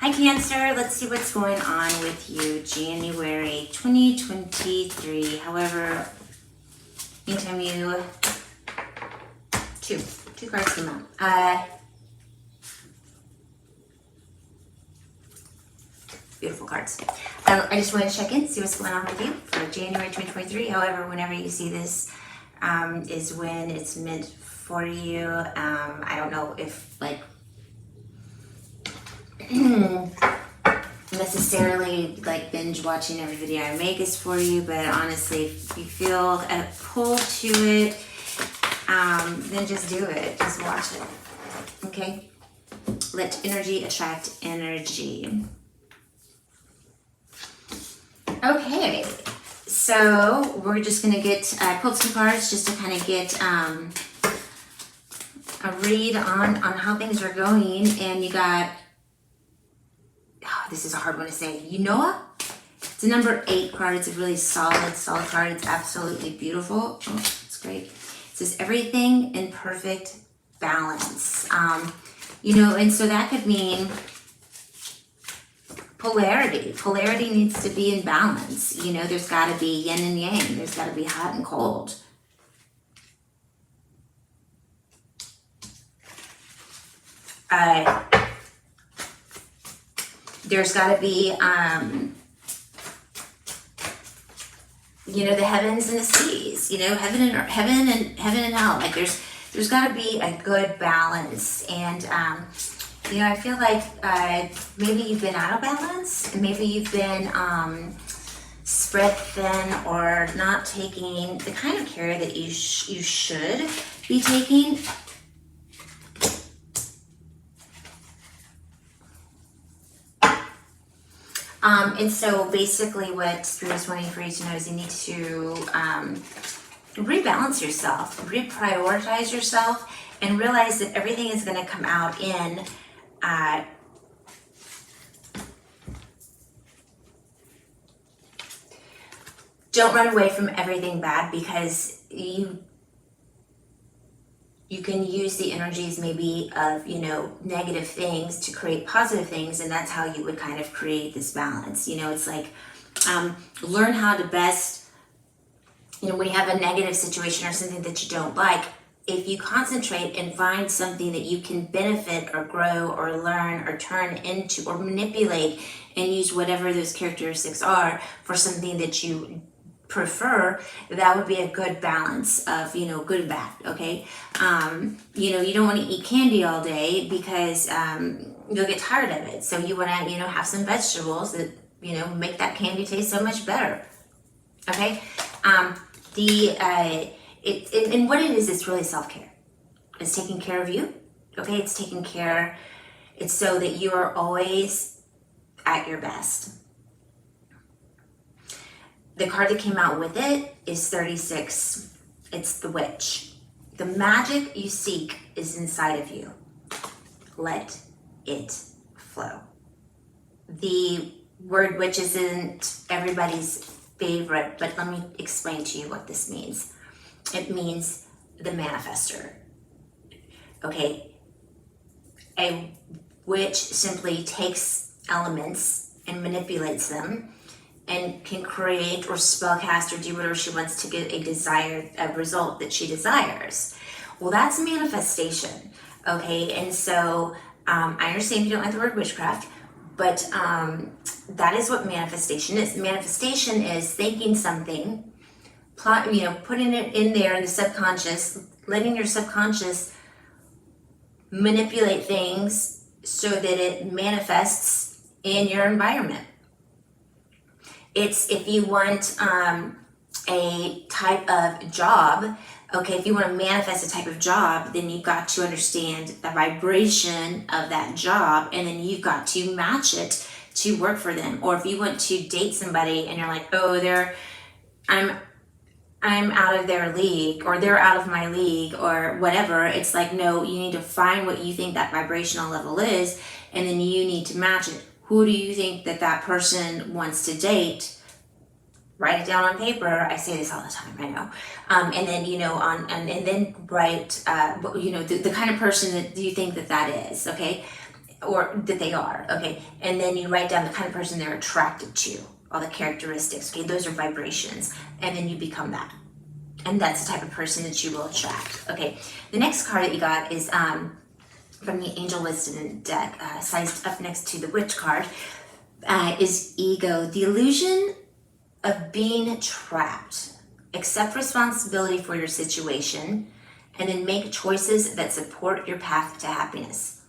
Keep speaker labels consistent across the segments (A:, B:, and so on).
A: Hi Cancer, let's see what's going on with you January 2023. However, anytime you, two cards come out. Beautiful cards. I just want to check in, see what's going on with you for January 2023. However, whenever you see this is when it's meant for you. I don't know if like necessarily like binge watching every video I make is for you, but honestly, if you feel a pull to it, then just do it. Just watch it. Okay? Let energy attract energy. Okay, so we're just gonna get, I pulled some cards just to kind of get a read on how things are going, and you got, this is a hard one to say, Ynoa. It's a number 8 card. It's a really solid card. It's absolutely beautiful. Oh, it's great. It says everything in perfect balance. And so that could mean polarity. Polarity needs to be in balance. There's got to be yin and yang. There's got to be hot and cold. There's got to be, the heavens and the seas. Heaven and hell. Like there's got to be a good balance. And I feel like maybe you've been out of balance, and maybe you've been spread thin or not taking the kind of care that you should be taking. And so basically what Spirit is wanting for you to know is you need to rebalance yourself, reprioritize yourself, and realize that everything is going to come out in don't run away from everything bad, because you can use the energies maybe of, negative things to create positive things, and that's how you would kind of create this balance. It's like, learn how to best, when you have a negative situation or something that you don't like, if you concentrate and find something that you can benefit or grow or learn or turn into or manipulate and use whatever those characteristics are for something that you prefer, that would be a good balance of good and bad. Okay, you don't want to eat candy all day because you'll get tired of it, so you want to have some vegetables that make that candy taste so much better. Okay, and what it is, it's really self-care. It's taking care of you. Okay, it's taking care, it's so that you are always at your best. The card that came out with it is 36. It's the Witch. The magic you seek is inside of you. Let it flow. The word witch isn't everybody's favorite, but let me explain to you what this means. It means the manifester. Okay? A witch simply takes elements and manipulates them and can create or spellcast or do whatever she wants to get a result that she desires. Well, that's manifestation, okay? And so I understand you don't like the word witchcraft, but that is what manifestation is. Manifestation is thinking something, putting it in there in the subconscious, letting your subconscious manipulate things so that it manifests in your environment. It's if you want a type of job, okay, if you want to manifest a type of job, then you've got to understand the vibration of that job, and then you've got to match it to work for them. Or if you want to date somebody and you're like, oh, I'm out of their league, or they're out of my league, or whatever, it's like, no, you need to find what you think that vibrational level is, and then you need to match it. Who do you think that person wants to date? Write it down on paper. I say this all the time, I know. And then, and then write, the kind of person that you think that is, okay? or that they are, okay? And then you write down the kind of person they're attracted to, all the characteristics, okay? Those are vibrations, and then you become that. And that's the type of person that you will attract, okay? The next card that you got is from the Angel Wisdom deck, sized up next to the Witch card, is Ego, the illusion of being trapped. Accept responsibility for your situation, and then make choices that support your path to happiness.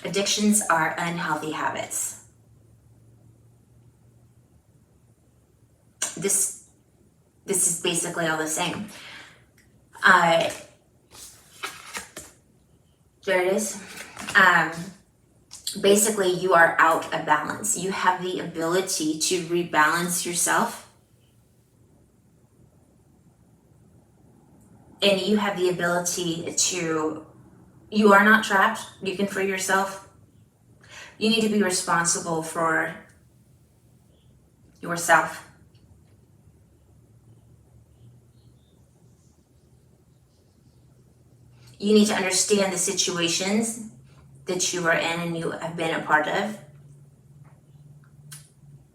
A: Addictions are unhealthy habits. This is basically all the same. There it is. Basically, you are out of balance. You have the ability to rebalance yourself. And you have the ability to, you are not trapped. You can free yourself. You need to be responsible for yourself. You need to understand the situations that you are in and you have been a part of.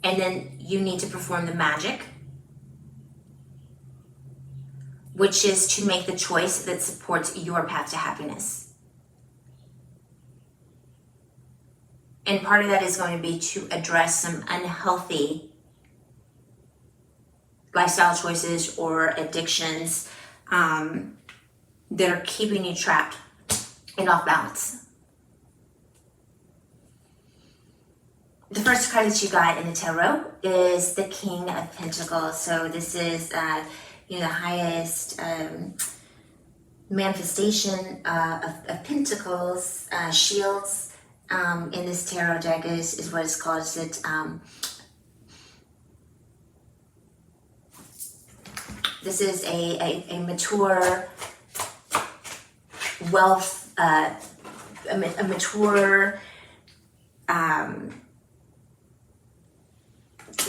A: And then you need to perform the magic, which is to make the choice that supports your path to happiness. And part of that is going to be to address some unhealthy lifestyle choices or addictions that are keeping you trapped and off balance. The first card that you got in the tarot is the King of Pentacles. So this is the highest manifestation of pentacles, shields in this tarot deck is what it's called. This is a mature wealth, a mature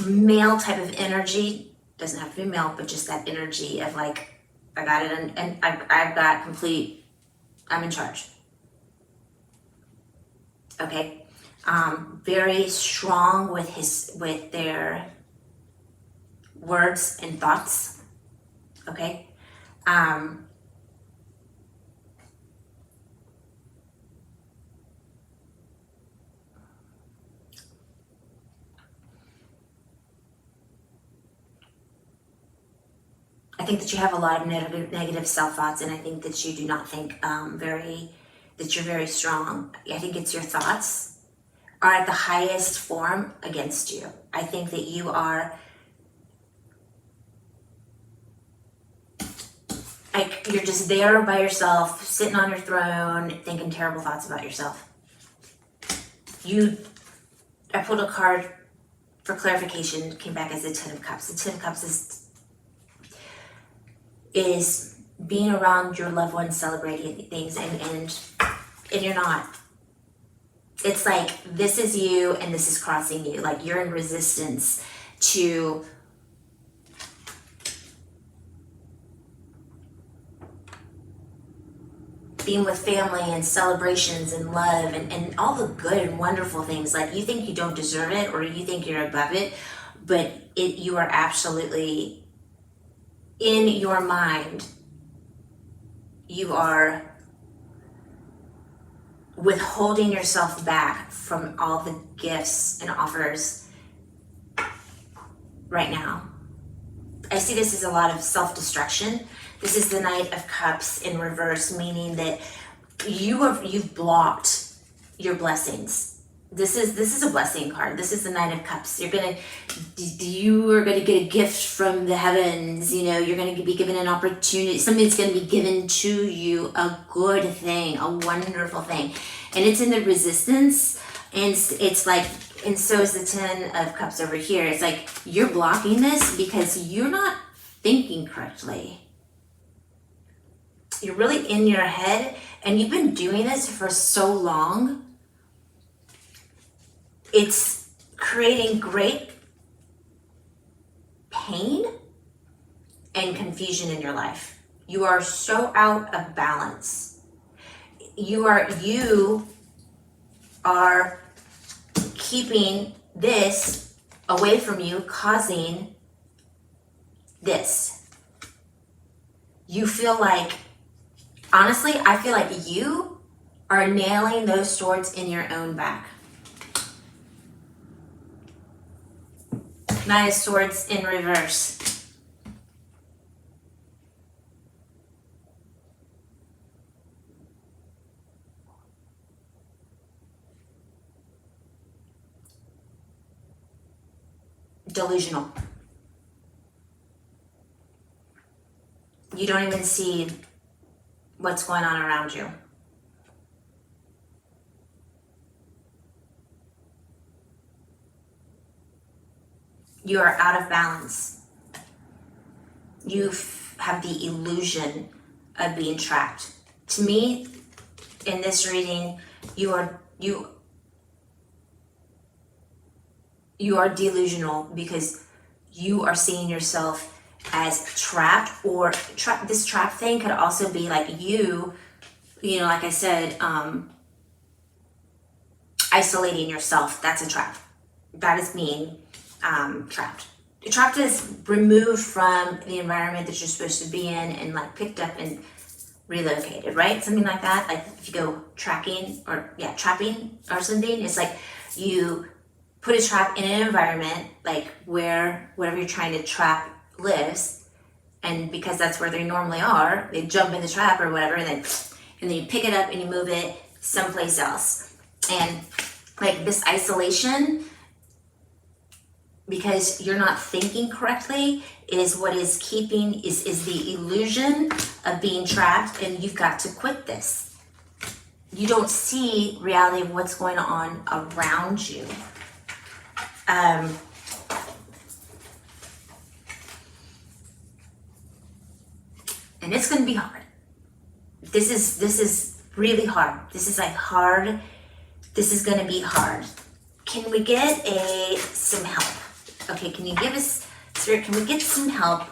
A: male type of energy. Doesn't have to be male, but just that energy of like, I got it, and I've got complete, I'm in charge. Okay, very strong with their words and thoughts. Okay, I think that you have a lot of negative self-thoughts, and I think that you do not think that you're very strong. I think it's your thoughts are at the highest form against you. I think that you are, like, you're just there by yourself, sitting on your throne, thinking terrible thoughts about yourself. I pulled a card for clarification, came back as the Ten of Cups. The Ten of Cups is being around your loved ones, celebrating things, and you're not. It's like, this is you and this is crossing you. Like, you're in resistance to being with family and celebrations and love and all the good and wonderful things. Like, you think you don't deserve it or you think you're above it, but you are absolutely, in your mind, you are withholding yourself back from all the gifts and offers right now. I see this as a lot of self-destruction. This is the Knight of Cups in reverse, meaning that you've blocked your blessings. This is a blessing card. This is the Knight of Cups. You are gonna get a gift from the heavens. You're gonna be given an opportunity. Something's gonna be given to you, a good thing, a wonderful thing, and it's in the resistance. And it's like, and so is the Ten of Cups over here. It's like, you're blocking this because you're not thinking correctly. You're really in your head, and you've been doing this for so long. It's creating great pain and confusion in your life. You are so out of balance. You are keeping this away from you, causing this. You feel like, honestly, I feel like you are nailing those swords in your own back. Knight of Swords in reverse. Delusional. You don't even see what's going on around you. You are out of balance. You have the illusion of being trapped. To me, in this reading, you are delusional because you are seeing yourself as trapped, or this trap thing could also be like you know, like I said, isolating yourself. That's a trap. That is being trapped. Trapped is removed from the environment that you're supposed to be in and like picked up and relocated, right? Something like that. Like if you go trapping or something, it's like you put a trap in an environment like where whatever you're trying to trap lives, and because that's where they normally are, they jump in the trap or whatever, and then you pick it up and you move it someplace else. And like this isolation, because you're not thinking correctly, is what is keeping is the illusion of being trapped, and you've got to quit this. You don't see reality of what's going on around you. And it's going to be hard. This is really hard. This is like hard. This is going to be hard. Can we get some help? Okay, can you give us, Spirit, can we get some help?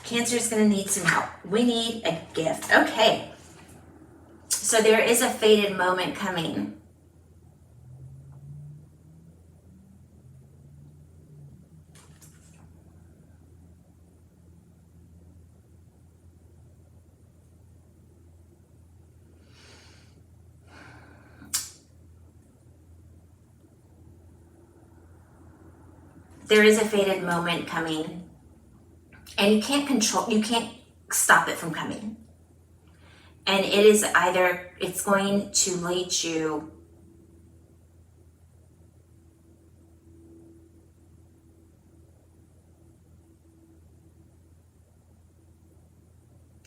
A: Cancer is going to need some help. We need a gift. Okay. So there is a fated moment coming. There is a fated moment coming, and you can't stop it from coming. And it is either, it's going to lead you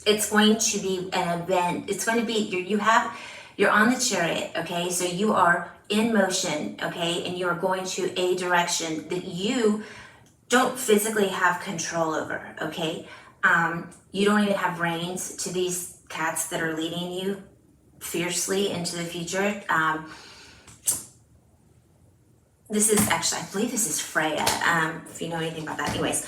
A: it's going to be an event. It's going to be, you're on the chariot, okay? So you are in motion, okay? And you're going to a direction that you don't physically have control over, okay? You don't even have reins to these cats that are leading you fiercely into the future. This is actually, I believe this is Freya, if you know anything about that. Anyways,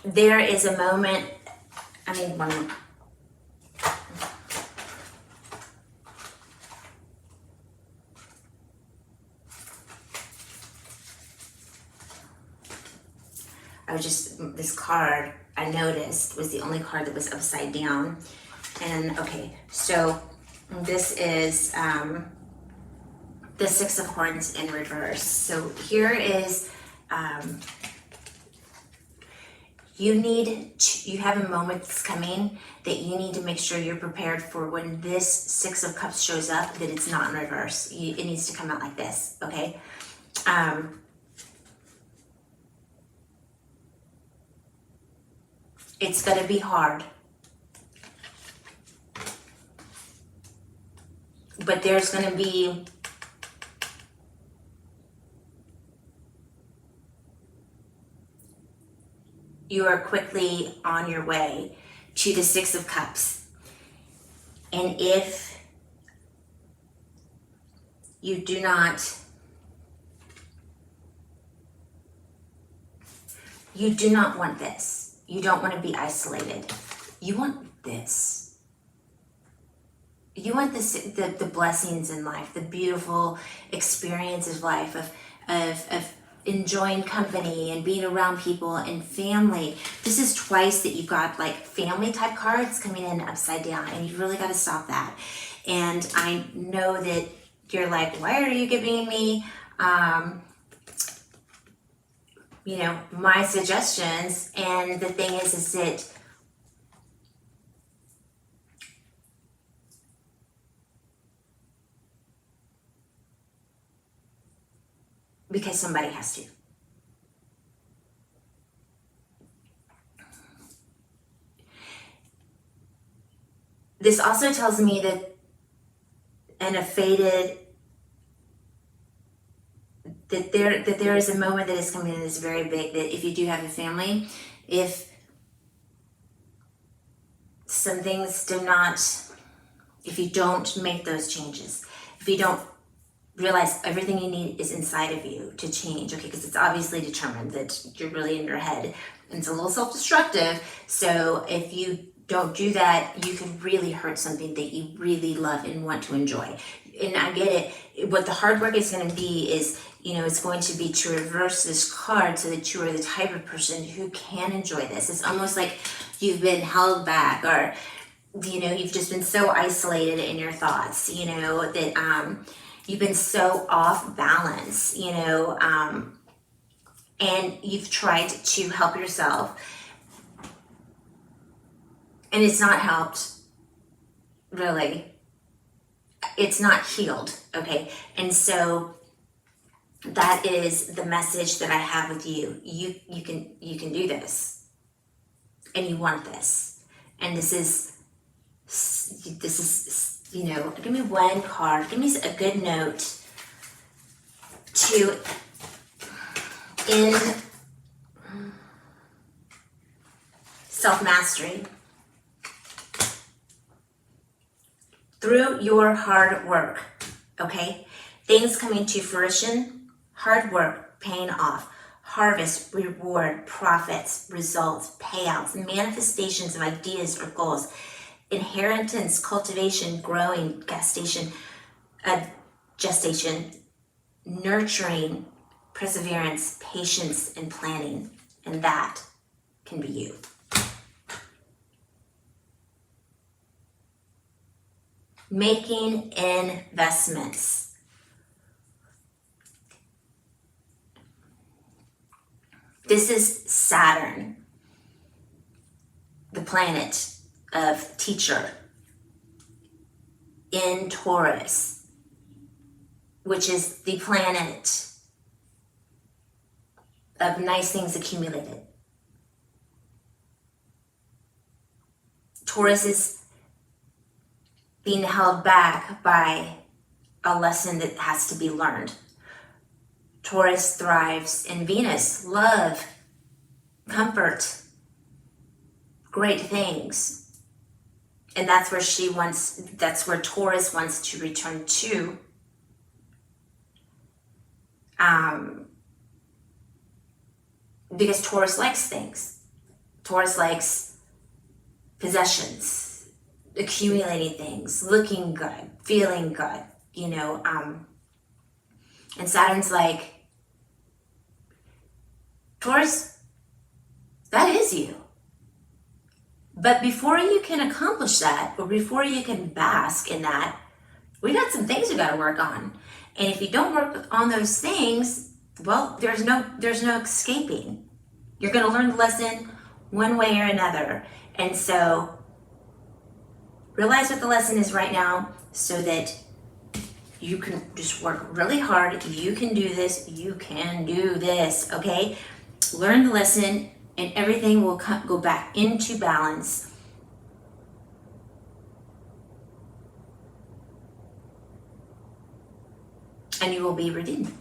A: there is a moment, I mean, one, this card I noticed was the only card that was upside down. And okay, so this is the Six of Horns in reverse. So here is, you have a moment that's coming that you need to make sure you're prepared for. When this Six of Cups shows up, that it's not in reverse. It needs to come out like this, okay? It's gonna be hard. But there's gonna be you are quickly on your way to the Six of Cups. And if You do not want this. You don't want to be isolated. You want this. You want this, the blessings in life, the beautiful experiences of life, of enjoying company and being around people and family. This is twice that you've got like family type cards coming in upside down, and you've really got to stop that. And I know that you're like, why are you giving me, my suggestions? And the thing is that because somebody has to. This also tells me that that there is a moment that is coming in that's very big, that if you do have a family, if some things if you don't make those changes, if you don't realize everything you need is inside of you to change, okay, because it's obviously determined that you're really in your head, and it's a little self-destructive. So if you don't do that, you can really hurt something that you really love and want to enjoy. And I get it. What the hard work is going to be is, it's going to be to reverse this card so that you are the type of person who can enjoy this. It's almost like you've been held back, or, you've just been so isolated in your thoughts, that you've been so off balance, and you've tried to help yourself, and it's not helped, really. It's not healed, okay? And so that is the message that I have with you. You can do this, and you want this, and this is give me one card. Give me a good note to end self-mastery through your hard work, okay? Things coming to fruition, hard work paying off, harvest, reward, profits, results, payouts, manifestations of ideas or goals, inheritance, cultivation, growing, gestation, nurturing, perseverance, patience, and planning. And that can be you. Making investments. This is Saturn, the planet of teacher, in Taurus, which is the planet of nice things accumulated. Taurus is being held back by a lesson that has to be learned. Taurus thrives in Venus, love, comfort, great things. And that's where Taurus wants to return to. Because Taurus likes things. Taurus likes possessions, accumulating things, looking good, feeling good, and Saturn's like, Taurus, that is you. But before you can accomplish that, or before you can bask in that, we got some things we got to work on. And if you don't work on those things, well, there's no escaping. You're going to learn the lesson one way or another. And so realize what the lesson is right now, so that you can just work really hard. You can do this. You can do this, okay? Learn the lesson, and everything will go back into balance. And you will be redeemed.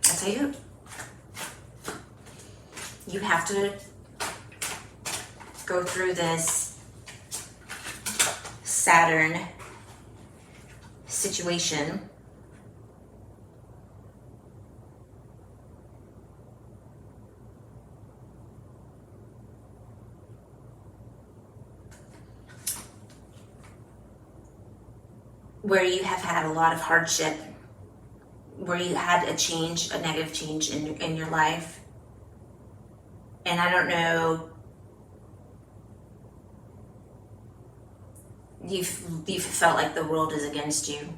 A: That's how you have to go through this Saturn situation. Where you have had a lot of hardship, where you had a change, a negative change in your life. And I don't know, you've felt like the world is against you.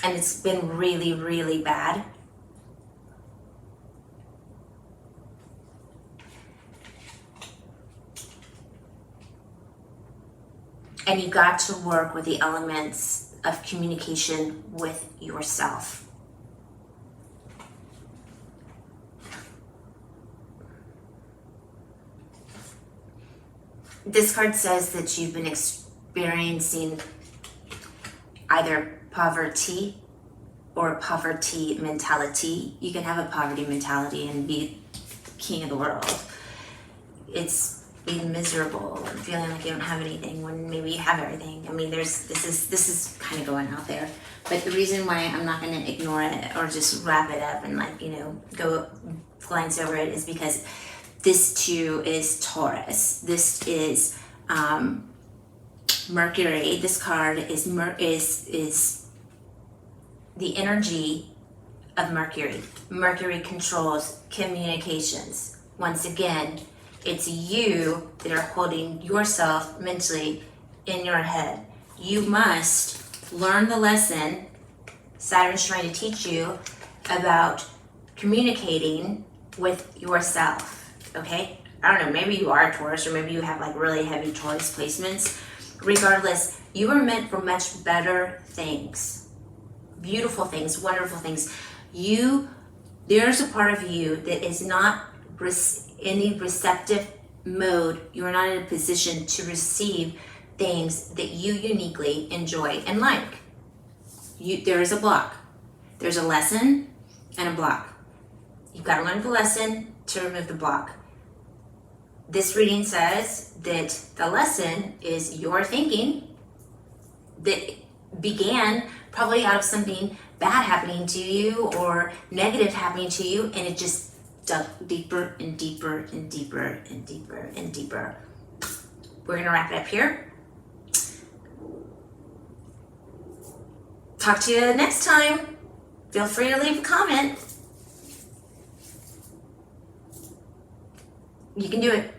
A: And it's been really, really bad. And you got to work with the elements of communication with yourself. This card says that you've been experiencing either poverty or poverty mentality. You can have a poverty mentality and be king of the world. It's being miserable and feeling like you don't have anything when maybe you have everything. I mean, this is kind of going out there. But the reason why I'm not going to ignore it or just wrap it up and like, you know, go glance over it is because this too is Taurus. This is Mercury. This card is the energy of Mercury. Mercury controls communications. Once again, it's you that are holding yourself mentally in your head. You must learn the lesson Saturn's trying to teach you about communicating with yourself, okay? I don't know, maybe you are a Taurus or maybe you have like really heavy Taurus placements. Regardless, you are meant for much better things, beautiful things, wonderful things. There's a part of you that is not any receptive mode. You're not in a position to receive things that you uniquely enjoy and like. There is a block. There's a lesson and a block. You've got to learn the lesson to remove the block. This reading says that the lesson is your thinking that began probably out of something bad happening to you or negative happening to you, and it just dug deeper and deeper and deeper and deeper and deeper. We're gonna wrap it up here. Talk to you next time. Feel free to leave a comment. You can do it.